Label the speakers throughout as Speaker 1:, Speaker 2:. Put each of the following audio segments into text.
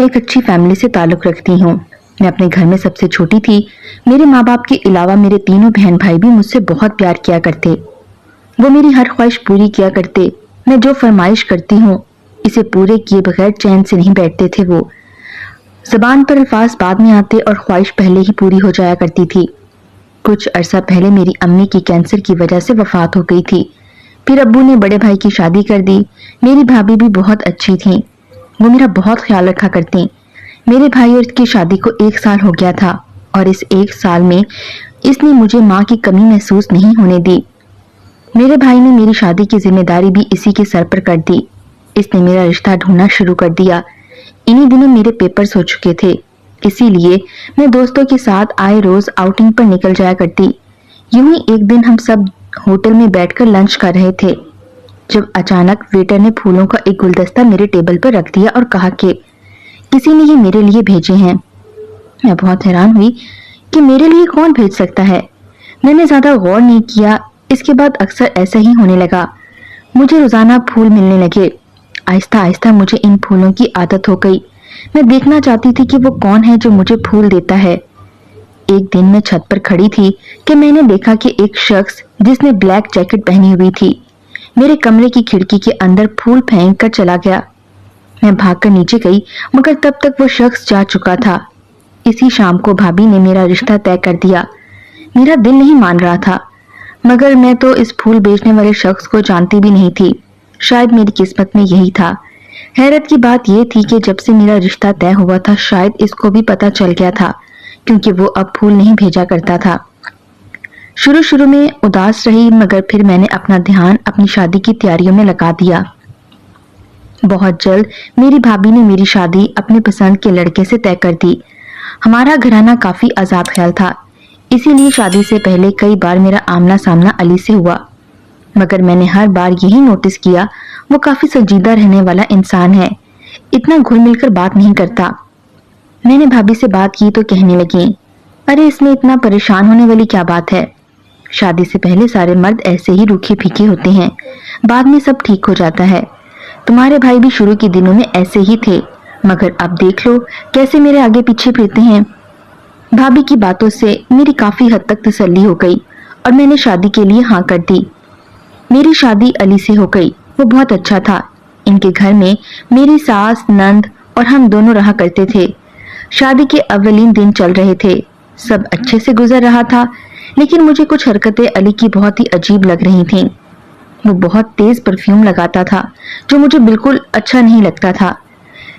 Speaker 1: ایک اچھی فیملی سے تعلق رکھتی ہوں۔ میں اپنے گھر میں سب سے چھوٹی تھی۔ میرے ماں باپ کے علاوہ میرے تینوں بہن بھائی بھی مجھ سے بہت پیار کیا کرتے۔ وہ میری ہر خواہش پوری کیا کرتے۔ میں جو فرمائش کرتی ہوں اسے پورے کیے بغیر چین سے نہیں بیٹھتے تھے وہ۔ زبان پر الفاظ بعد میں آتے اور خواہش پہلے ہی پوری ہو جایا کرتی تھی۔ کچھ عرصہ پہلے میری امی کی کینسر کی وجہ سے وفات ہو گئی تھی۔ پھر ابو نے بڑے بھائی کی شادی کر دی۔ میری بھابھی بھی بہت اچھی تھیں، وہ میرا بہت خیال رکھا کرتی۔ میرے بھائی اور اس کی شادی کو 1 سال ہو گیا تھا اور اس 1 سال میں اس نے مجھے ماں کی کمی محسوس نہیں ہونے دی۔ میرے بھائی نے میری شادی کی ذمہ داری بھی اسی کے سر پر کر دی۔ اس نے میرا رشتہ ڈھونڈنا شروع کر دیا۔ انہی دنوں میرے پیپرز ہو چکے تھے، اسی لیے میں دوستوں کے ساتھ آئے روز آؤٹنگ پر نکل جایا کرتی۔ یوں ہی ایک دن ہم سب ہوٹل میں بیٹھ کر لنچ کر رہے تھے جب اچانک ویٹر نے پھولوں کا ایک گلدستہ میرے ٹیبل پر رکھ دیا اور کہا کہ کسی نے یہ میرے لیے بھیجے ہیں۔ میں بہت حیران ہوئی کہ میرے لیے کون بھیج سکتا ہے۔ میں نے زیادہ غور نہیں کیا۔ اس کے بعد اکثر ایسا ہی ہونے لگا، مجھے روزانہ پھول ملنے لگے۔ آہستہ آہستہ مجھے ان پھولوں کی عادت ہو گئی۔ میں دیکھنا چاہتی تھی کہ وہ کون ہے جو مجھے پھول دیتا ہے۔ ایک دن میں چھت پر کھڑی تھی کہ میں نے دیکھا کہ ایک شخص جس نے بلیک جیکٹ پہنی ہوئی تھی میرے کمرے کی کھڑکی کے اندر پھول پھینک کر چلا گیا۔ میں بھاگ کر نیچے گئی مگر تب تک وہ شخص جا چکا تھا۔ اسی شام کو بھابھی نے میرا رشتہ طے کر دیا۔ میرا دل نہیں مان رہا تھا مگر میں تو اس پھول بیچنے والے شخص کو جانتی بھی نہیں تھی۔ شاید میری قسمت میں یہی تھا۔ حیرت کی بات یہ تھی کہ جب سے میرا رشتہ طے ہوا تھا شاید اس کو بھی پتہ چل گیا تھا کیونکہ وہ اب پھول نہیں بھیجا کرتا تھا۔ شروع میں اداس رہی مگر پھر میں نے اپنا دھیان اپنی شادی کی تیاریوں میں لگا دیا۔ بہت جلد میری بھابھی نے میری شادی اپنے پسند کے لڑکے سے طے کر دی۔ ہمارا گھرانہ کافی آزاد خیال تھا، اسی لیے شادی سے پہلے کئی بار میرا آمنا سامنا علی سے ہوا مگر میں نے ہر بار یہی نوٹس کیا وہ کافی سنجیدہ رہنے والا انسان ہے، اتنا گھل مل کر بات نہیں کرتا۔ میں نے بھابھی سے بات کی تو کہنے لگی، ارے اس میں اتنا پریشان ہونے والی کیا بات ہے؟ شادی سے پہلے سارے مرد ایسے ہی روکھے پھیکے ہوتے ہیں، بعد میں سب ٹھیک ہو جاتا ہے۔ تمہارے بھائی بھی شروع کے دنوں میں ایسے ہی تھے مگر اب دیکھ لو کیسے میرے آگے پیچھے پھرتے ہیں۔ بھابھی کی باتوں سے میری کافی حد تک تسلی ہو گئی اور میں نے شادی کے لیے ہاں کر دی۔ میری شادی علی سے ہو گئی، وہ بہت اچھا تھا۔ ان کے گھر میں میری ساس، نند اور ہم دونوں رہا کرتے تھے۔ شادی کے اولین دن چل رہے تھے، سب اچھے سے گزر رہا تھا لیکن مجھے کچھ حرکتیں علی کی بہت ہی عجیب لگ رہی تھیں۔ وہ بہت تیز پرفیوم لگاتا تھا جو مجھے بالکل اچھا نہیں لگتا تھا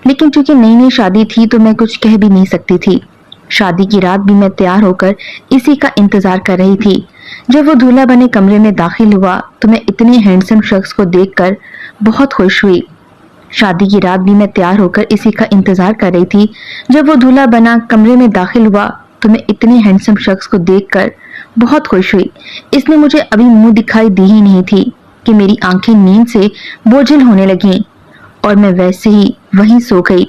Speaker 1: لیکن چونکہ نئی نئی شادی تھی تو میں کچھ کہہ بھی نہیں سکتی تھی۔ شادی کی رات بھی میں تیار ہو کر اسی کا انتظار کر رہی تھی۔ جب وہ دولہا بنے کمرے میں داخل ہوا تو میں اتنے ہینڈسم شخص کو دیکھ کر بہت خوش ہوئی۔ شادی کی رات بھی میں تیار ہو کر اسی کا انتظار کر رہی تھی۔ جب وہ دولہا بنا کمرے میں داخل ہوا تو میں اتنے ہینڈسم شخص کو دیکھ کر بہت خوش ہوئی۔ اس نے مجھے ابھی منہ دکھائی دی ہی نہیں تھی کہ میری آنکھیں نیند سے بوجھل ہونے لگیں اور میں ویسے ہی وہیں سو گئی۔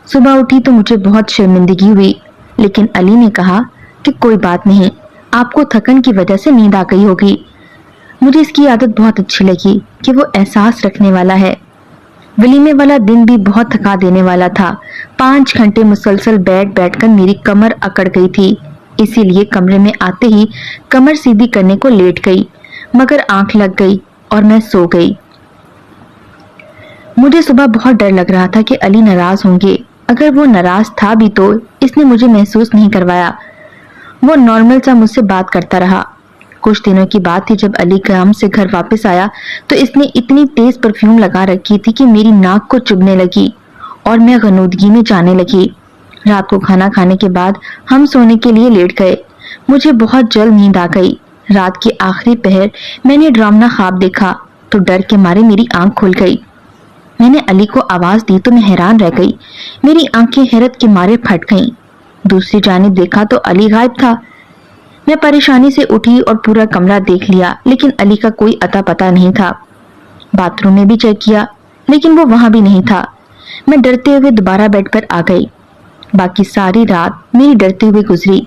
Speaker 1: صبح اٹھی تو مجھے بہت شرمندگی ہوئی لیکن علی نے کہا کہ کوئی بات نہیں، آپ کو تھکن کی وجہ سے نیند آ گئی ہوگی۔ مجھے اس کی عادت بہت اچھی لگی کہ وہ احساس رکھنے والا ہے۔ ولیمے والا دن بھی بہت تھکا دینے والا تھا۔ 5 گھنٹے مسلسل بیٹھ کر میری کمر اکڑ گئی تھی، اسی لیے کمرے میں آتے ہی کمر سیدھی کرنے کو لیٹ گئی مگر آنکھ لگ گئی اور میں سو گئی۔ مجھے صبح بہت ڈر لگ رہا تھا کہ علی ناراض ہوں گے۔ اگر وہ ناراض تھا بھی تو اس نے مجھے محسوس نہیں کروایا۔ وہ نارمل سا مجھ سے بات کرتا رہا۔ کچھ دنوں کی بات تھی جب علی کام سے گھر واپس آیا تو اس نے اتنی تیز پرفیوم لگا رکھی تھی کہ میری ناک کو چبھنے لگی اور میں غنودگی میں جانے لگی۔ رات کو کھانا کھانے کے بعد ہم سونے کے لیے لیٹ گئے۔ مجھے بہت جلد نیند آ گئی۔ رات کے آخری پہر میں نے ڈراؤنا خواب دیکھا تو ڈر کے مارے میری آنکھ کھل گئی۔ میں نے علی کو آواز دی تو میں حیران رہ گئی، میری آنکھیں حیرت کے مارے پھٹ گئیں۔ دوسری جانب دیکھا تو علی غائب تھا۔ میں پریشانی سے اٹھی اور پورا کمرہ دیکھ لیا لیکن علی کا کوئی اتا پتا نہیں تھا۔ باتھ روم میں بھی چیک کیا لیکن وہ وہاں بھی نہیں تھا۔ میں ڈرتے ہوئے دوبارہ بیڈ پر آ گئی۔ باقی ساری رات میری ڈرتے ہوئے گزری۔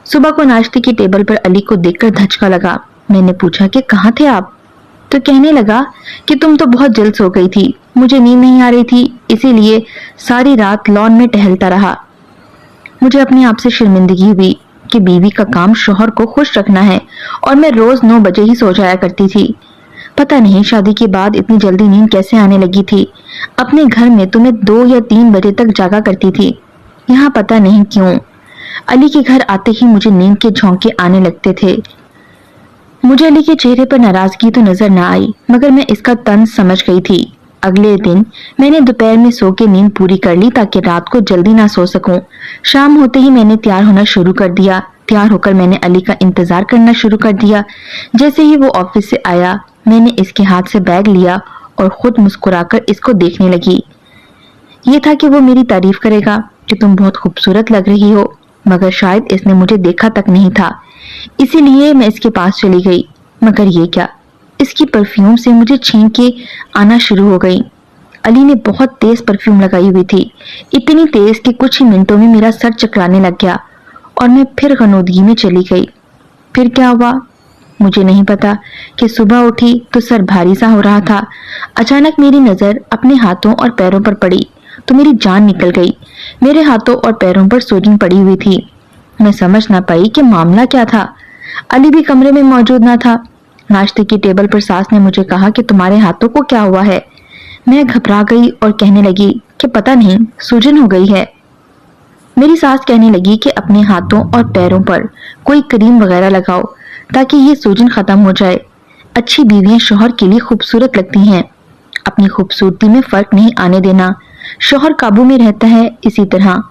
Speaker 1: صبح کو ناشتے کی ٹیبل پر علی کو دیکھ کر دھچکا لگا۔ میں نے پوچھا کہ کہاں تھے آپ؟ تو کہنے لگا کہ تم تو بہت جلد سو گئی تھی، मुझे नींद नहीं आ रही थी, इसीलिए सारी रात लॉन में टहलता रहा। मुझे अपने आप से शर्मिंदगी हुई कि बीवी का काम शौहर को खुश रखना है और मैं रोज 9 बजे ही सो जाया करती थी। पता नहीं शादी के बाद इतनी जल्दी नींद कैसे आने लगी थी। अपने घर में तो मैं 2 या 3 बजे तक जागा करती थी, यहाँ पता नहीं क्यों। अली के घर आते ही मुझे नींद के झोंके आने लगते थे। मुझे अली के चेहरे पर नाराजगी तो नजर न आई, मगर मैं इसका तंज समझ गई थी। अगले दिन मैंने दोपहर में सो के नींद पूरी कर ली ताकि रात को जल्दी ना सो सकूं। शाम होते ही मैंने तैयार होना शुरू कर दिया। तैयार होकर मैंने अली का इंतजार करना शुरू कर दिया। जैसे ही वो ऑफिस से आया, मैंने इसके हाथ से बैग लिया और खुद मुस्कुराकर इसको देखने लगी। ये था कि वो मेरी तारीफ करेगा कि तुम बहुत खूबसूरत लग रही हो, मगर शायद इसने मुझे देखा तक नहीं था, इसीलिए मैं इसके पास चली गई। मगर ये क्या, इसकी परफ्यूम से मुझे छींके आना शुरू हो गई। अली ने बहुत तेज परफ्यूम लगाई हुई थी, इतनी तेज कि कुछ ही मिनटों में मेरा सर चकराने लग गया और मैं फिर गनोदगी में चली गई। फिर क्या हुआ मुझे नहीं पता कि सुबह उठी तो सर भारी सा हो रहा था। अचानक मेरी नजर अपने हाथों और पैरों पर पड़ी तो मेरी जान निकल गई। मेरे हाथों और पैरों पर सूजन पड़ी हुई थी। मैं समझ ना पाई कि मामला क्या था। अली भी कमरे में मौजूद ना था। नाश्ते की टेबल पर सास ने मुझे कहा कि तुम्हारे हाथों को क्या हुआ है। मैं घबरा गई और कहने लगी कि पता नहीं, सूजन हो गई है। मेरी सास कहने लगी कि अपने हाथों और पैरों पर कोई क्रीम वगैरह लगाओ ताकि ये सूजन खत्म हो जाए। अच्छी बीवियां शौहर के लिए खूबसूरत लगती हैं, अपनी खूबसूरती में फर्क नहीं आने देना। शौहर काबू में रहता है। इसी तरह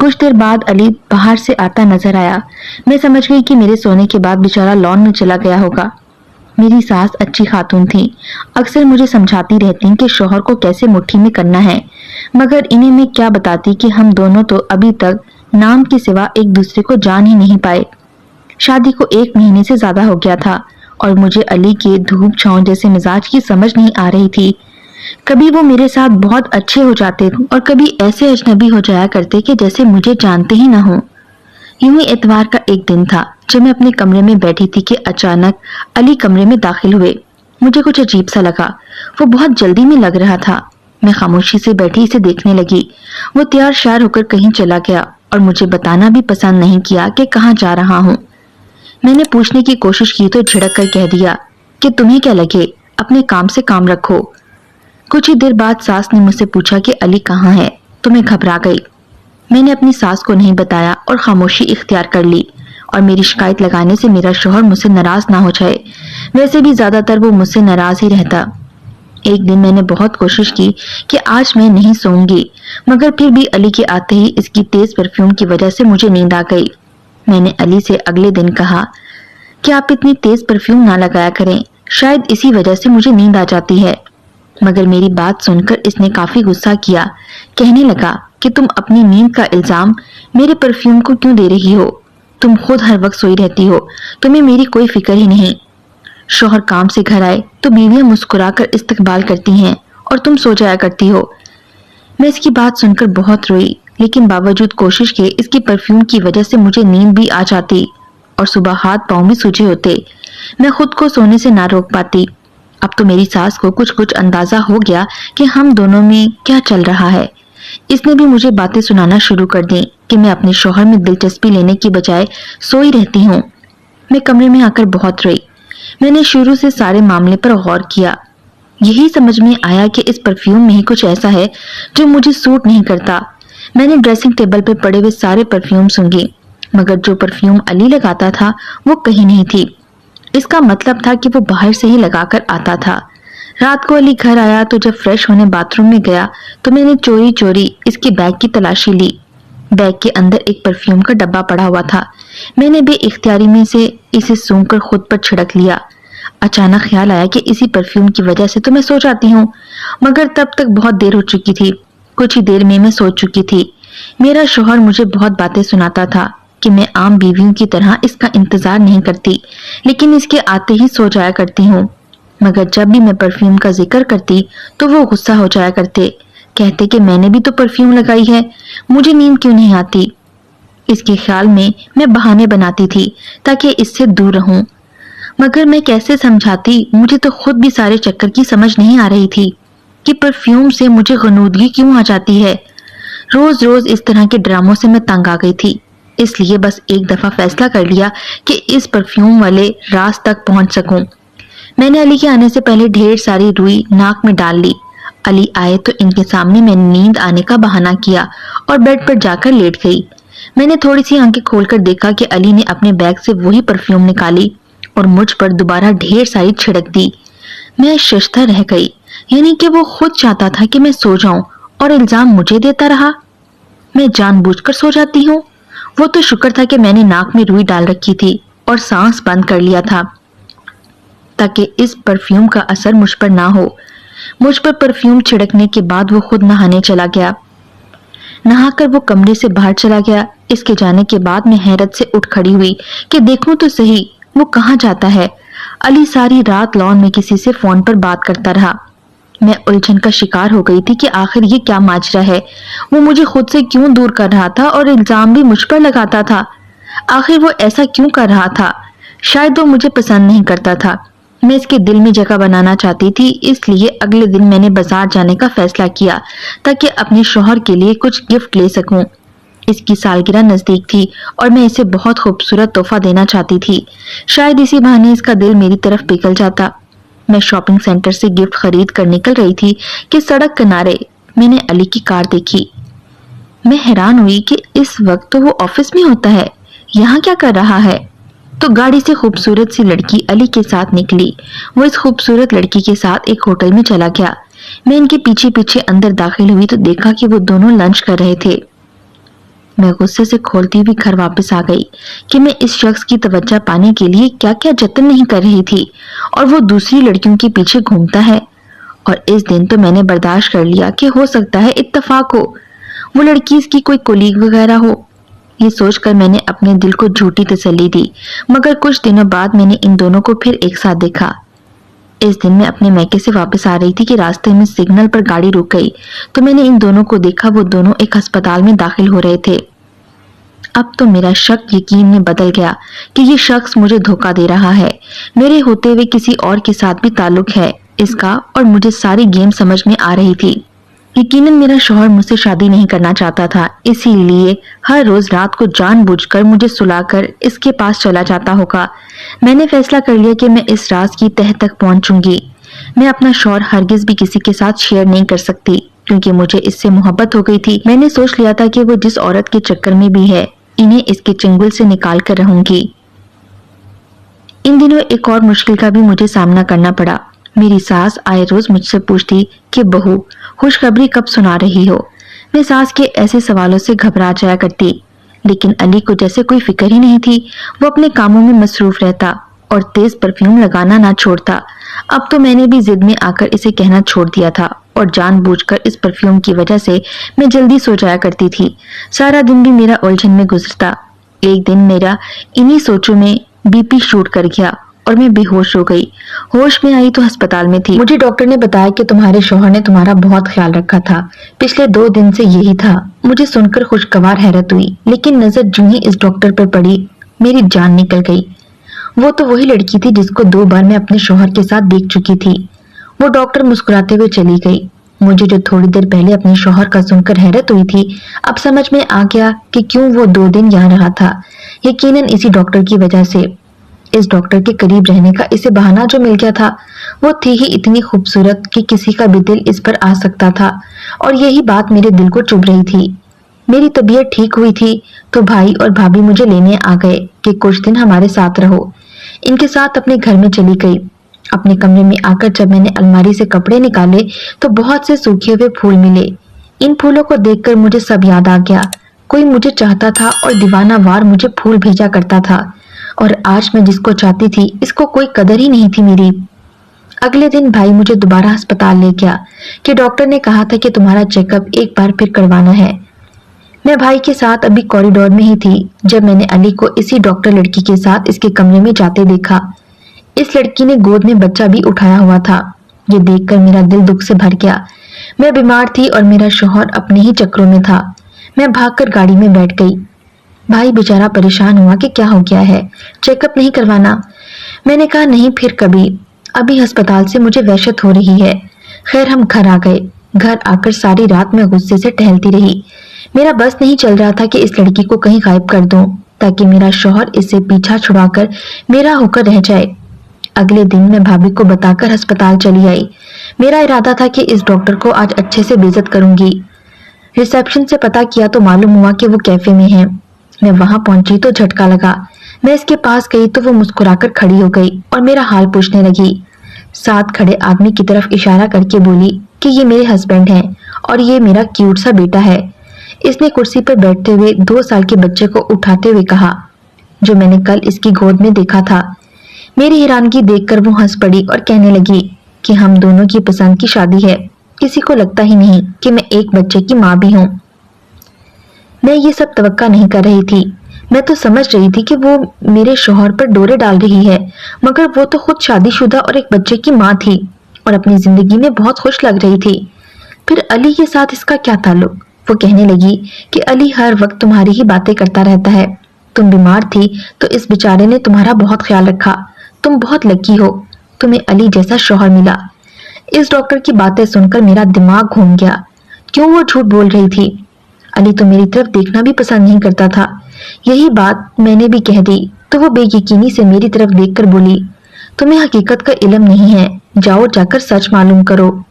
Speaker 1: कुछ देर बाद अली बाहर से आता नजर आया। मैं समझ गई कि मेरे सोने के बाद बेचारा लॉन में चला गया होगा। मेरी सास अच्छी खातून थी, अक्सर मुझे समझाती रहती कि शौहर को कैसे मुट्ठी में करना है, मगर इन्हें मैं क्या बताती कि हम दोनों तो अभी तक नाम के सिवा एक दूसरे को जान ही नहीं पाए। शादी को 1 महीने से ज्यादा हो गया था और मुझे अली के धूप छांव जैसे मिजाज की समझ नहीं आ रही थी। कभी वो मेरे साथ बहुत अच्छे हो जाते और कभी ऐसे अजनबी हो जाया करते कि जैसे मुझे जानते ही ना हो। यूं ही इतवार का एक दिन था जब मैं अपने कमरे में बैठी थी कि अचानक अली कमरे में दाखिल हुए। मुझे कुछ अजीब सा लगा। वो बहुत जल्दी में लग रहा था। मैं खामोशी से बैठी इसे देखने लगी। वो तैयार श्यार होकर कहीं चला गया और मुझे बताना भी पसंद नहीं किया कि कहाँ जा रहा हूँ। मैंने पूछने की कोशिश की तो झिड़क कर कह दिया कि तुम्हें क्या लगे, अपने काम से काम रखो। कुछ ही देर बाद सास ने मुझसे पूछा कि अली कहाँ है, तो मैं घबरा गई। मैंने अपनी सास को नहीं बताया और खामोशी इख्तियार कर ली और मेरी शिकायत लगाने से मेरा शौहर मुझसे नाराज ना हो जाए। वैसे भी ज्यादातर वो मुझसे नाराज ही रहता। एक दिन मैंने बहुत कोशिश की कि आज मैं नहीं सोऊंगी, मगर फिर भी अली के आते ही इसकी तेज परफ्यूम की वजह से मुझे नींद आ गई। मैंने अली से अगले दिन कहा कि आप इतनी तेज परफ्यूम ना लगाया करें, शायद इसी वजह से मुझे नींद आ जाती है। मगर मेरी बात सुनकर इसने काफी गुस्सा किया। कहने लगा कि तुम अपनी नींद का इल्जाम मेरे परफ्यूम को क्यों दे रही हो? तुम खुद हर वक्त सोई रहती हो, तुम्हें मेरी कोई फिक्र ही नहीं। शौहर काम से घर आए तो बीवियां मुस्कुराकर इस्तकबाल करती हैं और तुम सो जाया करती हो। मैं इसकी बात सुनकर बहुत रोई, लेकिन बावजूद कोशिश के इसकी परफ्यूम की वजह से मुझे नींद भी आ जाती और सुबह हाथ पांव भी सूजे होते। मैं खुद को सोने से ना रोक पाती। अब तो मेरी सास को कुछ कुछ अंदाजा हो गया कि हम दोनों में क्या चल रहा है। इसने भी मुझे बातें सुनाना शुरू कर दी कि मैं अपने शौहर में दिलचस्पी लेने की बजाय सोई रहती हूँ। मैं कमरे में आकर बहुत रोई। मैंने शुरू से सारे मामले पर गौर किया। यही समझ में आया कि इस परफ्यूम में ही कुछ ऐसा है जो मुझे सूट नहीं करता। मैंने ड्रेसिंग टेबल पर पड़े हुए सारे परफ्यूम सूंघे, मगर जो परफ्यूम अली लगाता था वो कहीं नहीं थी। इसका मतलब था कि वो बाहर से ही लगाकर आता था। रात को अली घर आया तो जब फ्रेश होने बाथरूम में गया तो मैंने चोरी चोरी इसके बैग की तलाशी ली। बैग के अंदर एक परफ्यूम का डब्बा पड़ा हुआ था। मैंने बेइख्तियारी में से इसे सूंघकर खुद पर छिड़क लिया। अचानक ख्याल आया कि इसी परफ्यूम की वजह से तो मैं सो जाती हूँ, मगर तब तक बहुत देर हो चुकी थी। कुछ ही देर में मैं सो चुकी थी। मेरा शौहर मुझे बहुत बातें सुनाता था कि मैं आम बीवियों की तरह इसका इंतजार नहीं करती, लेकिन इसके आते ही सो जाया करती हूँ। मगर जब भी मैं परफ्यूम का जिक्र करती तो वो गुस्सा हो जाया करते, कहते कि मैंने भी तो परफ्यूम लगाई है, मुझे नींद क्यों नहीं आती। इसके ख्याल में मैं बहाने बनाती थी ताकि इससे दूर रहूं, मगर मैं कैसे समझाती, मुझे तो खुद भी सारे चक्कर की समझ नहीं आ रही थी। کہ परफ्यूम से मुझे गनूदगी क्यों आ जाती है। रोज रोज इस तरह के ड्रामों से मैं तंग आ गई थी, इसलिए बस एक दफा फैसला कर लिया कि इस परफ्यूम वाले राज तक पहुंच सकूं। मैंने अली के आने से पहले ढेर सारी रुई नाक में डाल ली। अली आए तो इनके सामने मैंने नींद आने का बहाना किया और बेड पर जाकर लेट गई। मैंने थोड़ी सी आंखें खोलकर देखा कि अली ने अपने बैग से वही परफ्यूम निकाली और मुझ पर दोबारा ढेर सारी छिड़क दी। मैं शर्मसार रह गई, यानी कि वो खुद चाहता था कि मैं सो जाऊं और इल्जाम मुझे देता रहा। मैं जानबूझकर सो जाती हूँ। वो तो शुक्र था कि मैंने नाक में रुई डाल रखी थी और सांस बंद कर लिया था ताकि इस परफ्यूम का असर मुझ पर ना हो। मुझ पर परफ्यूम छिड़कने के बाद वो खुद नहाने चला गया। नहाकर वो कमरे से बाहर चला गया। इसके जाने के बाद मैं हैरत से उठ खड़ी हुई कि देखूं तो सही वो कहाँ जाता है। अली सारी रात लॉन में किसी से फोन पर बात करता रहा। मैं उलझन का शिकार हो गई थी कि आखिर ये क्या माजरा है। वो मुझे खुद से क्यों दूर कर रहा था और इल्जाम भी मुझ पर लगाता था। आखिर वो ऐसा क्यों कर रहा था? शायद वो मुझे पसंद नहीं करता था। मैं इसके दिल में जगह बनाना चाहती थी, इसलिए अगले दिन मैंने बाजार जाने का फैसला किया ताकि अपने शौहर के लिए कुछ गिफ्ट ले सकूं। इसकी सालगिरह नजदीक थी और मैं इसे बहुत खूबसूरत तोहफा देना चाहती थी। शायद इसी बहाने इसका दिल मेरी तरफ पिघल जाता। मैं शॉपिंग सेंटर से गिफ्ट खरीद कर निकल रही थी कि सड़क किनारे मैंने अली की कार देखी। मैं हैरान हुई कि इस वक्त तो वो ऑफिस में होता है, यहाँ क्या कर रहा है। तो गाड़ी से खूबसूरत सी लड़की अली के साथ निकली। वो इस खूबसूरत लड़की के साथ एक होटल में चला गया। मैं इनके पीछे पीछे अंदर दाखिल हुई तो देखा कि वो दोनों लंच कर रहे थे। मैं गुस्से से खोलती हुई घर वापस आ गई कि मैं इस शख्स की तवज्जो पाने के लिए क्या क्या जतन नहीं कर रही थी और वो दूसरी लड़कियों के पीछे घूमता है। और इस दिन तो मैंने बर्दाश्त कर लिया कि हो सकता है इत्तेफाक हो, वो लड़की इसकी कोई कोलीग वगैरह हो। ये सोचकर मैंने अपने दिल को झूठी तसल्ली दी। मगर कुछ दिनों बाद मैंने इन दोनों को फिर एक साथ देखा। इस दिन मैं अपने मैके से वापस आ रही थी कि रास्ते में सिग्नल पर गाड़ी रुक गई तो मैंने इन दोनों को देखा। वो दोनों एक अस्पताल में दाखिल हो रहे थे। अब तो मेरा शक यकीन में बदल गया कि ये शख्स मुझे धोखा दे रहा है। मेरे होते हुए किसी और के साथ भी ताल्लुक है इसका और मुझे सारी गेम समझ में आ रही थी। यकीनन मेरा शौहर मुझसे शादी नहीं करना चाहता था, इसीलिए हर रोज रात को जानबूझकर मुझे सुलाकर इसके पास चला जाता होगा। मैंने फैसला कर लिया कि मैं इस राज की तह तक पहुंचूंगी। मैं अपना शौहर हरगिज भी किसी के साथ शेयर नहीं कर सकती क्योंकि मुझे इससे मोहब्बत हो गई थी। मैंने सोच लिया था कि वो जिस औरत के चक्कर में भी है इन्हें इसके चंगुल से निकाल कर रहूंगी। इन दिनों एक और मुश्किल का भी मुझे सामना करना पड़ा। मेरी सास आए रोज मुझसे पूछती कि बहू खुशखबरी कब सुना रही हो। मैं सास के ऐसे सवालों से घबरा जाया करती, लेकिन अली को जैसे कोई फिक्र ही नहीं थी। वो अपने कामों में मसरूफ रहता और तेज परफ्यूम लगाना ना छोड़ता। अब तो मैंने भी जिद में आकर इसे कहना छोड़ दिया था और जानबूझकर इस परफ्यूम की वजह से मैं जल्दी सो जाया करती थी। सारा दिन भी मेरा उलझन में गुजरता। एक दिन मेरा इन्हीं सोचों में बीपी शूट कर गया और मैं बेहोश हो गई। होश में आई तो अस्पताल में थी। मुझे डॉक्टर ने बताया कि तुम्हारे शौहर ने तुम्हारा बहुत ख्याल रखा था, पिछले 2 दिन से यही था। मुझे सुनकर खुशगवार हैरत हुई, लेकिन नजर जूं ही इस डॉक्टर पर पड़ी मेरी जान निकल गई। वो तो वही लड़की थी जिसको 2 बार मैं अपने शौहर के साथ देख चुकी थी। वो डॉक्टर मुस्कुराते हुए चली गई। मुझे जो थोड़ी देर पहले अपने शौहर का सुनकर हैरत हुई थी, अब समझ में आ गया कि क्यों वो 2 दिन यहाँ रहा था। यकीनन इसी डॉक्टर की वजह से। इस डॉक्टर के करीब रहने का इसे बहाना जो मिल गया था, वो थी ही इतनी खूबसूरत कि किसी का भी दिल इस पर आ सकता था और यही बात मेरे दिल को चुभ रही थी। मेरी तबीयत ठीक हुई थी तो भाई और भाभी मुझे लेने आ गए कि कुछ दिन हमारे साथ रहो। इनके साथ अपने घर में चली गई। अपने कमरे में आकर जब मैंने अलमारी से कपड़े निकाले तो बहुत से सूखे हुए फूल मिले। इन फूलों को देखकर मुझे सब याद आ गया। कोई मुझे चाहता था और दीवाना वार मुझे फूल भेजा करता था और आज मैं जिसको चाहती थी इसको कोई कदर ही नहीं थी मेरी। अगले दिन भाई मुझे दोबारा अस्पताल ले गया कि डॉक्टर ने कहा था कि तुम्हारा चेकअप एक बार फिर करवाना है। मैं भाई के साथ अभी कॉरिडोर में ही थी जब मैंने अली को इसी डॉक्टर लड़की के साथ इसके कमरे में जाते देखा। इस लड़की ने गोद में बच्चा भी उठाया हुआ था। ये देखकर मेरा दिल दुख से भर गया। मैं बीमार थी और मेरा शौहर अपने ही चक्रों में था। मैं भागकर गाड़ी में बैठ गई। भाई बेचारा परेशान हुआ कि क्या हो गया है, चेकअप नहीं करवाना। मैंने कहा नहीं फिर कभी, अभी अस्पताल से मुझे वहशत हो रही है। खैर हम घर आ गए। घर आकर सारी रात मैं गुस्से से टहलती रही। मेरा बस नहीं चल रहा था कि इस लड़की को कहीं गायब कर दूं, ताकि मेरा शौहर इससे पीछा छुड़ाकर मेरा होकर रह जाए। अगले दिन मैं भाभी को बताकर अस्पताल चली आई। मेरा इरादा था कि इस डॉक्टर को आज अच्छे से बेइज्जत करूंगी। रिसेप्शन से पता किया तो मालूम हुआ कि वो कैफे में है। मैं वहां पहुंची तो झटका लगा। मैं इसके पास गई तो वो मुस्कुराकर खड़ी हो गई और मेरा हाल पूछने लगी। साथ खड़े आदमी की तरफ इशारा करके बोली कि ये मेरे हस्बैंड हैं और ये मेरा क्यूट सा बेटा है। इसने कुर्सी पर बैठते हुए 2 साल के बच्चे को उठाते हुए कहा, जो मैंने कल इसकी गोद में देखा था। मेरी हैरानगी देखकर वो हंस पड़ी और कहने लगी कि हम दोनों की पसंद की शादी है। किसी को लगता ही नहीं कि मैं एक बच्चे की माँ भी हूँ। मैं ये सब तवक्का नहीं कर रही थी। मैं तो समझ रही थी कि वो मेरे शौहर पर डोरे डाल रही है, मगर वो तो खुद शादीशुदा और एक बच्चे की माँ थी और अपनी जिंदगी में बहुत खुश लग रही थी। फिर अली के साथ इसका क्या ताल्लुक? वो कहने लगी कि अली हर वक्त तुम्हारी ही बातें करता रहता है। तुम बीमार थी तो इस बेचारे ने तुम्हारा बहुत ख्याल रखा। तुम बहुत लकी हो, तुम्हें अली जैसा शौहर मिला। इस डॉक्टर की बातें सुनकर मेरा दिमाग घूम गया। क्यों वो झूठ बोल रही थी? अली तो मेरी तरफ देखना भी पसंद नहीं करता था। यही बात मैंने भी कह दी तो वो बेयकीनी से मेरी तरफ देखकर बोली, तुम्हें हकीकत का इल्म नहीं है, जाओ जाकर सच मालूम करो।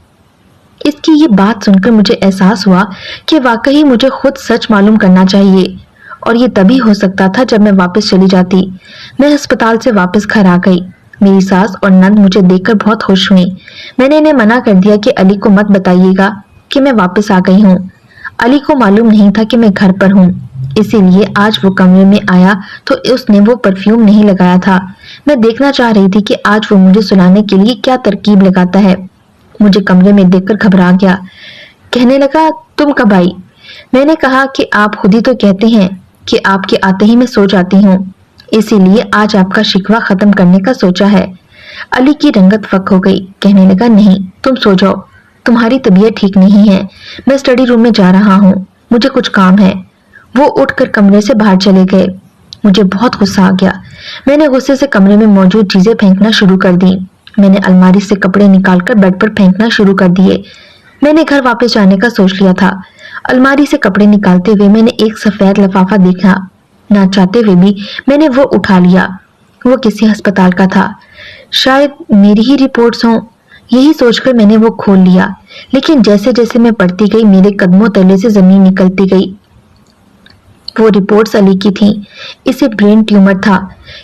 Speaker 1: इसकी ये बात सुनकर मुझे एहसास हुआ कि वाकई मुझे खुद सच मालूम करना चाहिए, और ये तभी हो सकता था जब मैं वापस चली जाती। मैं अस्पताल से वापस घर आ गई। मेरी सास और नंद मुझे देखकर बहुत खुश हुई। मैंने इन्हें मना कर दिया कि अली को मत बताइएगा कि मैं वापस आ गई हूँ। अली को मालूम नहीं था कि मैं घर पर हूँ, इसीलिए आज वो कमरे में आया तो उसने वो परफ्यूम नहीं लगाया था। मैं देखना चाह रही थी कि आज वो मुझे सुलाने के लिए क्या तरकीब लगाता है। मुझे कमरे में देखकर घबरा गया। कहने लगा, तुम कब आई? मैंने कहा कि आप खुद ही तो कहते हैं कि आपके आते ही मैं सो जाती हूँ, इसीलिए आज आपका शिकवा खत्म करने का सोचा है। अली की रंगत फक हो गई। कहने लगा, नहीं, तुम सो जाओ, तुम्हारी तबीयत ठीक नहीं है। मैं स्टडी रूम में जा रहा हूँ, मुझे कुछ काम है। वो उठकर कमरे से बाहर चले गए। मुझे बहुत गुस्सा आ गया। मैंने गुस्से से कमरे में मौजूद चीजें फेंकना शुरू कर दी। मैंने अलमारी से कपड़े निकालकर बेड पर फेंकना शुरू कर दिए। मैंने घर वापस जाने का सोच लिया था। अलमारी से कपड़े निकालते हुए मैंने एक सफेद लिफाफा देखा। ना चाहते हुए भी मैंने वो उठा लिया। वो किसी अस्पताल का था, शायद मेरी ही रिपोर्ट्स हों। यही सोचकर मैंने वो खोल लिया, लेकिन जैसे जैसे मैं पढ़ती गई मेरे कदमों तले से जमीन निकलती गई। वो रिपोर्ट्स अली की थी। इसे ब्रेन ट्यूमर था।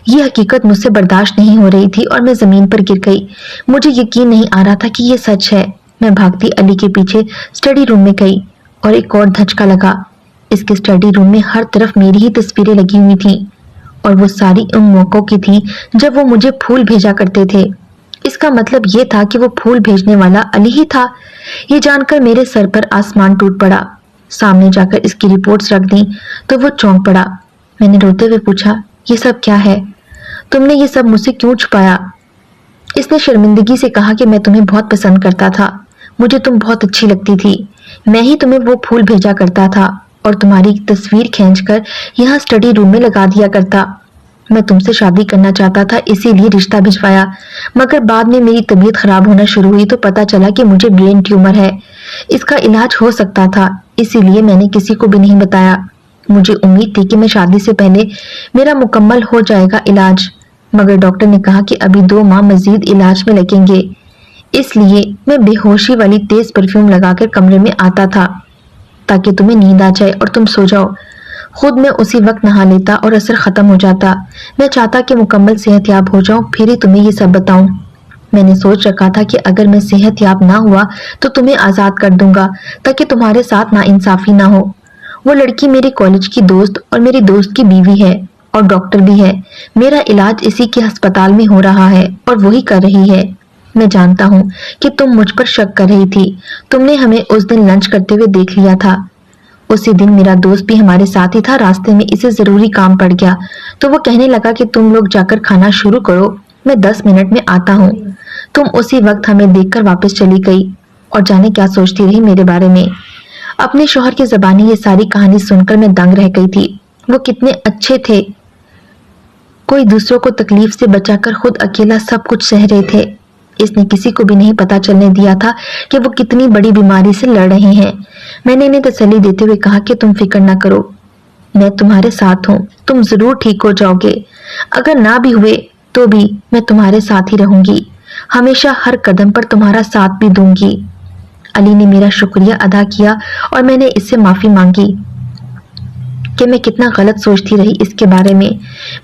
Speaker 1: ये हकीकत मुझसे बर्दाश्त नहीं हो रही थी और मैं जमीन पर गिर गई। मुझे यकीन नहीं आ रहा था कि ये सच है। मैं भागती अली के पीछे स्टडी रूम में गई और एक और धचका लगा। इसके स्टडी रूम में हर तरफ मेरी ही तस्वीरें लगी हुई थी, और वो सारी उन मौकों की थी जब वो मुझे फूल भेजा करते थे। इसका मतलब ये था कि वो फूल भेजने वाला अली ही था। ये जानकर मेरे सर पर आसमान टूट पड़ा। सामने जाकर इसकी रिपोर्ट्स रख दी तो वो चौंक पड़ा। मैंने रोते हुए पूछा, ये सब क्या है? तुमने ये सब मुझसे क्यों छुपाया? इसने शर्मिंदगी से कहा कि मैं तुम्हें बहुत पसंद करता था। मुझे तुम बहुत अच्छी लगती थी। मैं ही तुम्हें वो फूल भेजा करता था और तुम्हारी तस्वीर खींचकर यहाँ स्टडी रूम में लगा दिया करता। मैं तुमसे शादी करना चाहता था, इसीलिए रिश्ता भिजवाया, मगर बाद में मेरी तबीयत खराब होना शुरू हुई तो पता चला कि मुझे ब्रेन ट्यूमर है। इसका इलाज हो सकता था, इसीलिए मैंने किसी को भी नहीं बताया। मुझे उम्मीद थी कि मैं शादी से पहले मेरा मुकम्मल हो जाएगा इलाज, मगर डॉक्टर ने कहा कि अभी 2 माह मजीद इलाज में लगेंगे। इसलिए मैं बेहोशी वाली तेज परफ्यूम लगाकर कमरे में आता था ताकि तुम्हें नींद आ जाए और तुम सो जाओ। खुद मैं उसी वक्त नहा लेता और असर खत्म हो जाता। मैं चाहता कि मुकम्मल सेहतयाब हो जाऊं, फिर ही तुम्हें ये सब बताऊं। मैंने सोच रखा था कि अगर मैं सेहतयाब ना हुआ तो तुम्हें आजाद कर दूंगा ताकि तुम्हारे साथ नाइंसाफी ना हो। वो लड़की मेरे कॉलेज की दोस्त और मेरी दोस्त की बीवी है और डॉक्टर भी है। मेरा इलाज इसी के अस्पताल में हो रहा है और वही कर रही है। मैं जानता हूँ कि तुम मुझ पर शक कर रही थी। तुमने हमें उस दिन लंच करते हुए देख लिया था। उसी दिन मेरा दोस्त भी हमारे साथ ही था। रास्ते में इसे जरूरी काम पड़ गया तो वो कहने लगा कि तुम लोग जाकर खाना शुरू करो, मैं 10 मिनट में आता हूँ। तुम उसी वक्त हमें देखकर वापस चली गई और जाने क्या सोचती रही मेरे बारे में। अपने शौहर की ज़बानी ये सारी कहानी सुनकर मैं दंग रह गई थी। वो कितने अच्छे थे, कोई दूसरों को तकलीफ से बचाकर खुद अकेला सब कुछ सह रहे थे। اس نے کسی کو بھی نہیں پتا چلنے دیا تھا کہ وہ کتنی بڑی بیماری سے لڑ رہے ہیں۔ میں نے انہیں تسلی دیتے ہوئے کہا کہ تم فکر نہ کرو، میں تمہارے ساتھ ہوں، تم ضرور ٹھیک ہو جاؤ گے، اگر نہ بھی ہوئے تو بھی میں تمہارے ساتھ ہی رہوں گی، ہمیشہ ہر قدم پر تمہارا ساتھ بھی دوں گی۔ علی نے میرا شکریہ ادا کیا اور میں نے اس سے معافی مانگی کہ میں کتنا غلط سوچتی رہی اس کے بارے میں۔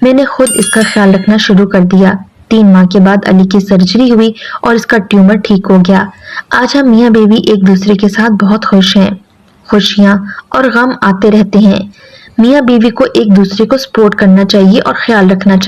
Speaker 1: میں نے خود اس کا خیال رکھنا شروع کر دیا۔ 3 ماہ کے بعد علی کی سرجری ہوئی اور اس کا ٹیومر ٹھیک ہو گیا۔ آج ہم میاں بیوی ایک دوسرے کے ساتھ بہت خوش ہیں۔ خوشیاں اور غم آتے رہتے ہیں، میاں بیوی کو ایک دوسرے کو سپورٹ کرنا چاہیے اور خیال رکھنا چاہیے۔